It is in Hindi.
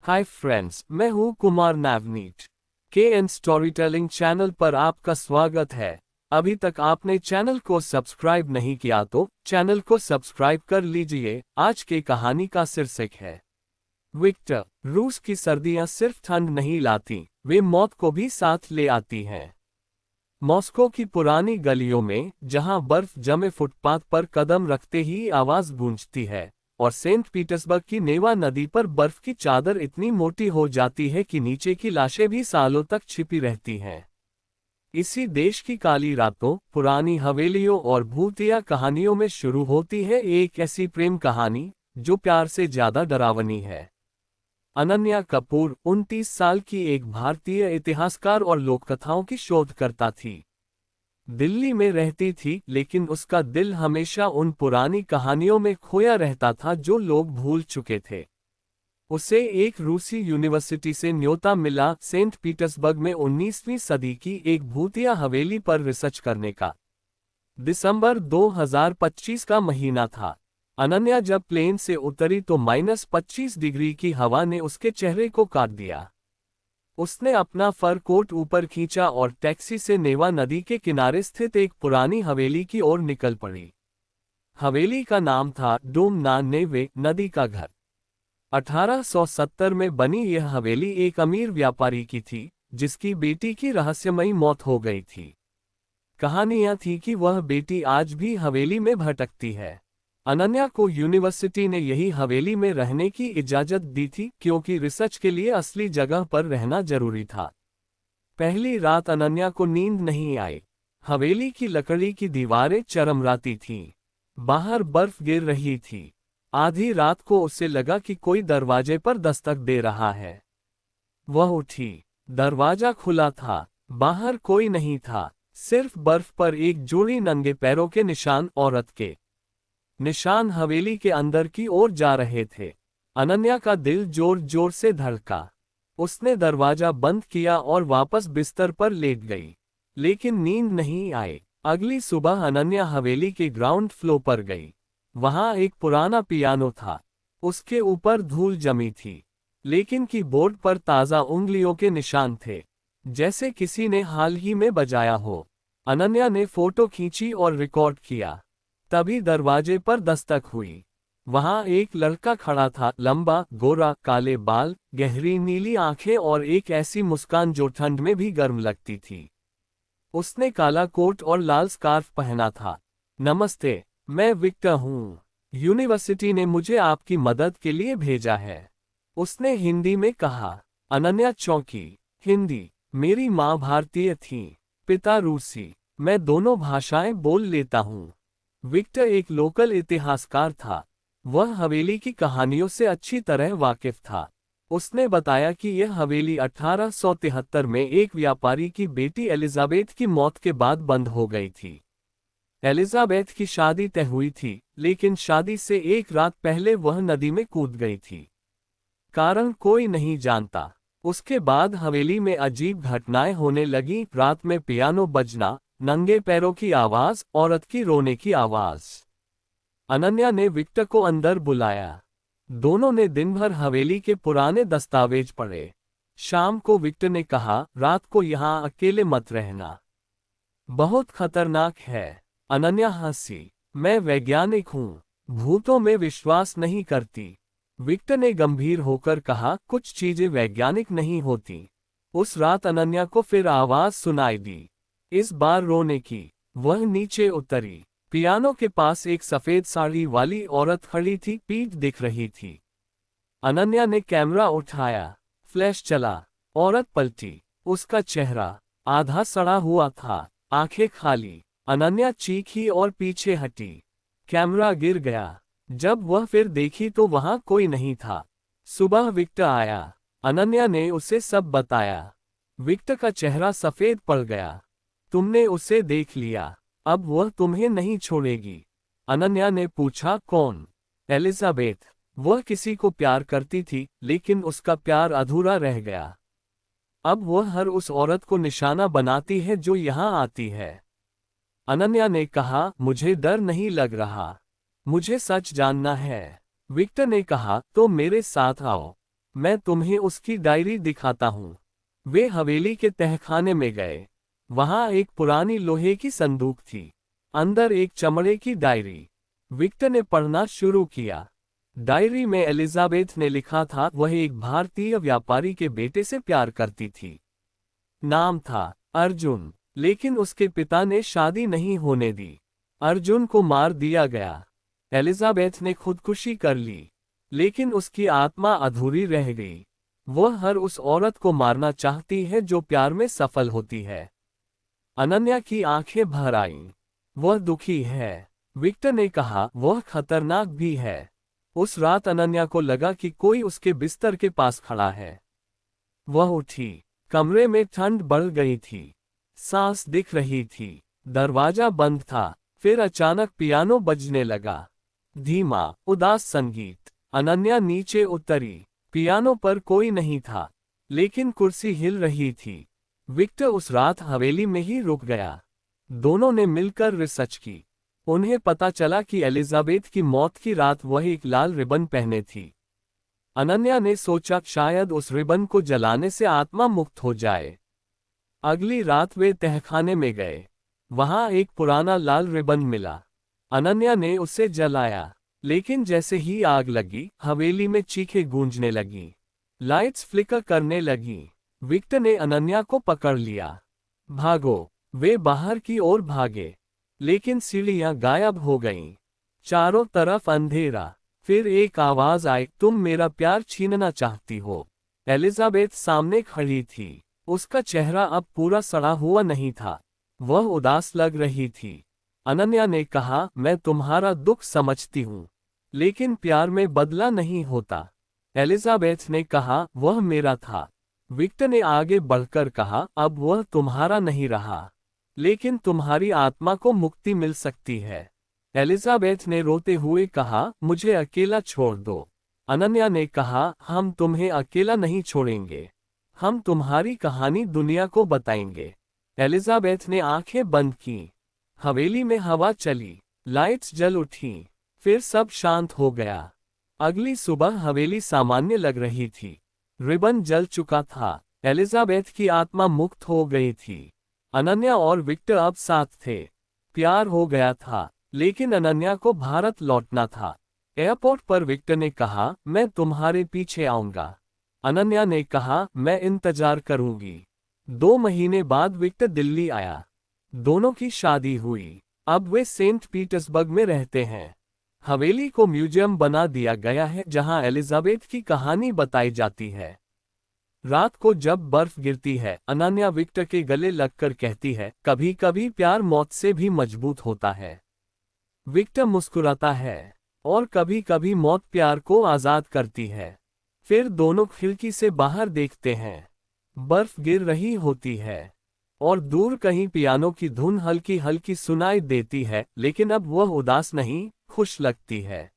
हाय फ्रेंड्स, मैं हूं Kumar Navneet. KN storytelling channel पर आपका स्वागत है। अभी तक आपने चैनल को सब्सक्राइब नहीं किया तो चैनल को सब्सक्राइब कर लीजिए। आज की कहानी का शीर्षक है विक्टर। रूस की सर्दियां सिर्फ ठंड नहीं लाती, वे मौत को भी साथ ले आती हैं। मॉस्को की पुरानी गलियों में, जहां बर्फ जमे फुटपाथ पर कदम रखते ही आवाज गूंजती है, और सेंट पीटर्सबर्ग की नेवा नदी पर बर्फ की चादर इतनी मोटी हो जाती है कि नीचे की लाशें भी सालों तक छिपी रहती हैं। इसी देश की काली रातों, पुरानी हवेलियों और भूतिया कहानियों में शुरू होती है एक ऐसी प्रेम कहानी जो प्यार से ज्यादा डरावनी है। अनन्या कपूर 29 साल की एक भारतीय इतिहासकार और लोककथाओं की शोधकर्ता थी। दिल्ली में रहती थी, लेकिन उसका दिल हमेशा उन पुरानी कहानियों में खोया रहता था जो लोग भूल चुके थे। उसे एक रूसी यूनिवर्सिटी से न्योता मिला सेंट पीटर्सबर्ग में 19वीं सदी की एक भूतिया हवेली पर रिसर्च करने का। दिसंबर 2025 का महीना था। अनन्या जब प्लेन से उतरी तो -25 डिग्री की हवा ने उसके चेहरे को काट दिया। उसने अपना फर कोट ऊपर खींचा और टैक्सी से नेवा नदी के किनारे स्थित एक पुरानी हवेली की ओर निकल पड़ी। हवेली का नाम था डोम ना नेवे, नदी का घर। 1870 में बनी यह हवेली एक अमीर व्यापारी की थी, जिसकी बेटी की रहस्यमयी मौत हो गई थी। कहानी यह थी कि वह बेटी आज भी हवेली में भटकती है। अनन्या को यूनिवर्सिटी ने यही हवेली में रहने की इजाजत दी थी, क्योंकि रिसर्च के लिए असली जगह पर रहना जरूरी था। पहली रात अनन्या को नींद नहीं आई। हवेली की लकड़ी की दीवारें चरमराती थीं। बाहर बर्फ गिर रही थी। आधी रात को उसे लगा कि कोई दरवाजे पर दस्तक दे रहा है। वह उठी। दरवाजा खुला था। बाहर कोई नहीं था, सिर्फ बर्फ पर एक जोड़ी नंगे पैरों के निशान, औरत के निशान हवेली के अंदर की ओर जा रहे थे। अनन्या का दिल जोर जोर से धड़का। उसने दरवाजा बंद किया और वापस बिस्तर पर लेट गई, लेकिन नींद नहीं आई। अगली सुबह अनन्या हवेली के ग्राउंड फ्लोर पर गई। वहां एक पुराना पियानो था। उसके ऊपर धूल जमी थी, लेकिन कीबोर्ड पर ताजा उंगलियों के निशान थे, जैसे किसी ने हाल ही में बजाया हो। अनन्या ने फोटो खींची और रिकॉर्ड किया। तभी दरवाजे पर दस्तक हुई। वहां एक लड़का खड़ा था, लंबा, गोरा, काले बाल, गहरी नीली आंखें और एक ऐसी मुस्कान जो ठंड में भी गर्म लगती थी। उसने काला कोट और लाल स्कार्फ पहना था। नमस्ते, मैं विक्टर हूँ। यूनिवर्सिटी ने मुझे आपकी मदद के लिए भेजा है, उसने हिंदी में कहा। अनन्या चौंकी। हिंदी? मेरी माँ भारतीय थी, पिता रूसी। मैं दोनों भाषाएं बोल लेता हूँ। विक्टर एक लोकल इतिहासकार था। वह हवेली की कहानियों से अच्छी तरह वाकिफ था। उसने बताया कि यह हवेली 1873 में एक व्यापारी की बेटी एलिजाबेथ की मौत के बाद बंद हो गई थी। एलिजाबेथ की शादी तय हुई थी, लेकिन शादी से एक रात पहले वह नदी में कूद गई थी। कारण कोई नहीं जानता। उसके बाद हवेली में अजीब घटनाएं होने लगी। रात में पियानो बजना, नंगे पैरों की आवाज, औरत की रोने की आवाज। अनन्या ने विक्टर को अंदर बुलाया। दोनों ने दिन भर हवेली के पुराने दस्तावेज पढ़े। शाम को विक्टर ने कहा, रात को यहाँ अकेले मत रहना, बहुत खतरनाक है। अनन्या हंसी। मैं वैज्ञानिक हूँ, भूतों में विश्वास नहीं करती। विक्टर ने गंभीर होकर कहा, कुछ चीजें वैज्ञानिक नहीं होती। उस रात अनन्या को फिर आवाज सुनाई दी, इस बार रोने की। वह नीचे उतरी। पियानो के पास एक सफेद साड़ी वाली औरत खड़ी थी, पीठ दिख रही थी। अनन्या ने कैमरा उठाया। फ्लैश चला। औरत पलटी। उसका चेहरा आधा सड़ा हुआ था, आंखें खाली। अनन्या चीखी और पीछे हटी। कैमरा गिर गया। जब वह फिर देखी तो वहां कोई नहीं था। सुबह विक्टर आया। अनन्या ने उसे सब बताया। विक्टर का चेहरा सफेद पड़ गया। तुमने उसे देख लिया, अब वह तुम्हें नहीं छोड़ेगी। अनन्या ने पूछा, कौन? एलिजाबेथ। वह किसी को प्यार करती थी, लेकिन उसका प्यार अधूरा रह गया। अब वह हर उस औरत को निशाना बनाती है जो यहाँ आती है। अनन्या ने कहा, मुझे डर नहीं लग रहा, मुझे सच जानना है। विक्टर ने कहा, तो मेरे साथ आओ। मैं तुम्हें उसकी डायरी दिखाता हूँ। वे हवेली के तहखाने में गए। वहां एक पुरानी लोहे की संदूक थी। अंदर एक चमड़े की डायरी। विक्टर ने पढ़ना शुरू किया। डायरी में एलिजाबेथ ने लिखा था, वह एक भारतीय व्यापारी के बेटे से प्यार करती थी। नाम था अर्जुन, लेकिन उसके पिता ने शादी नहीं होने दी। अर्जुन को मार दिया गया। एलिजाबेथ ने खुदकुशी कर ली, लेकिन उसकी आत्मा अधूरी रह गई। वह हर उस औरत को मारना चाहती है जो प्यार में सफल होती है। अनन्या की आंखें भर आईं। वह दुखी है। विक्टर ने कहा, वह खतरनाक भी है। उस रात अनन्या को लगा कि कोई उसके बिस्तर के पास खड़ा है। वह उठी। कमरे में ठंड बढ़ गई थी। सांस दिख रही थी। दरवाजा बंद था। फिर अचानक पियानो बजने लगा। धीमा, उदास संगीत। अनन्या नीचे उतरी। पियानो पर कोई नहीं था, लेकिन कुर्सी हिल रही थी। विक्टर उस रात हवेली में ही रुक गया। दोनों ने मिलकर रिसर्च की। उन्हें पता चला कि एलिजाबेथ की मौत की रात वह एक लाल रिबन पहने थी। अनन्या ने सोचा शायद उस रिबन को जलाने से आत्मा मुक्त हो जाए। अगली रात वे तहखाने में गए। वहां एक पुराना लाल रिबन मिला। अनन्या ने उसे जलाया, लेकिन जैसे ही आग लगी, हवेली में चीखें गूंजने लगीं। लाइट्स फ्लिकर करने लगीं। विक्टर ने अनन्या को पकड़ लिया। भागो! वे बाहर की ओर भागे, लेकिन सीढ़ियां गायब हो गईं। चारों तरफ अंधेरा। फिर एक आवाज आई, तुम मेरा प्यार छीनना चाहती हो। एलिजाबेथ सामने खड़ी थी। उसका चेहरा अब पूरा सड़ा हुआ नहीं था। वह उदास लग रही थी। अनन्या ने कहा, मैं तुम्हारा दुख समझती हूँ, लेकिन प्यार में बदला नहीं होता। एलिजाबेथ ने कहा, वह मेरा था। विक्टर ने आगे बढ़कर कहा, अब वह तुम्हारा नहीं रहा, लेकिन तुम्हारी आत्मा को मुक्ति मिल सकती है। एलिजाबेथ ने रोते हुए कहा, मुझे अकेला छोड़ दो। अनन्या ने कहा, हम तुम्हें अकेला नहीं छोड़ेंगे। हम तुम्हारी कहानी दुनिया को बताएंगे। एलिजाबेथ ने आंखें बंद की। हवेली में हवा चली। लाइट्स जल उठीं। फिर सब शांत हो गया। अगली सुबह हवेली सामान्य लग रही थी। रिबन जल चुका था। एलिजाबेथ की आत्मा मुक्त हो गई थी। अनन्या और विक्टर अब साथ थे। प्यार हो गया था, लेकिन अनन्या को भारत लौटना था। एयरपोर्ट पर विक्टर ने कहा, मैं तुम्हारे पीछे आऊंगा। अनन्या ने कहा, मैं इंतजार करूंगी। 2 महीने बाद विक्टर दिल्ली आया। दोनों की शादी हुई। अब वे सेंट पीटर्सबर्ग में रहते हैं। हवेली को म्यूजियम बना दिया गया है, जहां एलिजाबेथ की कहानी बताई जाती है। रात को जब बर्फ गिरती है, अनन्या विक्टर के गले लगकर कहती है, कभी कभी प्यार मौत से भी मजबूत होता है। विक्टर मुस्कुराता है, और कभी कभी मौत प्यार को आजाद करती है। फिर दोनों खिड़की से बाहर देखते हैं। बर्फ गिर रही होती है, और दूर कहीं पियानो की धुन हल्की हल्की सुनाई देती है, लेकिन अब वह उदास नहीं, खुश लगती है।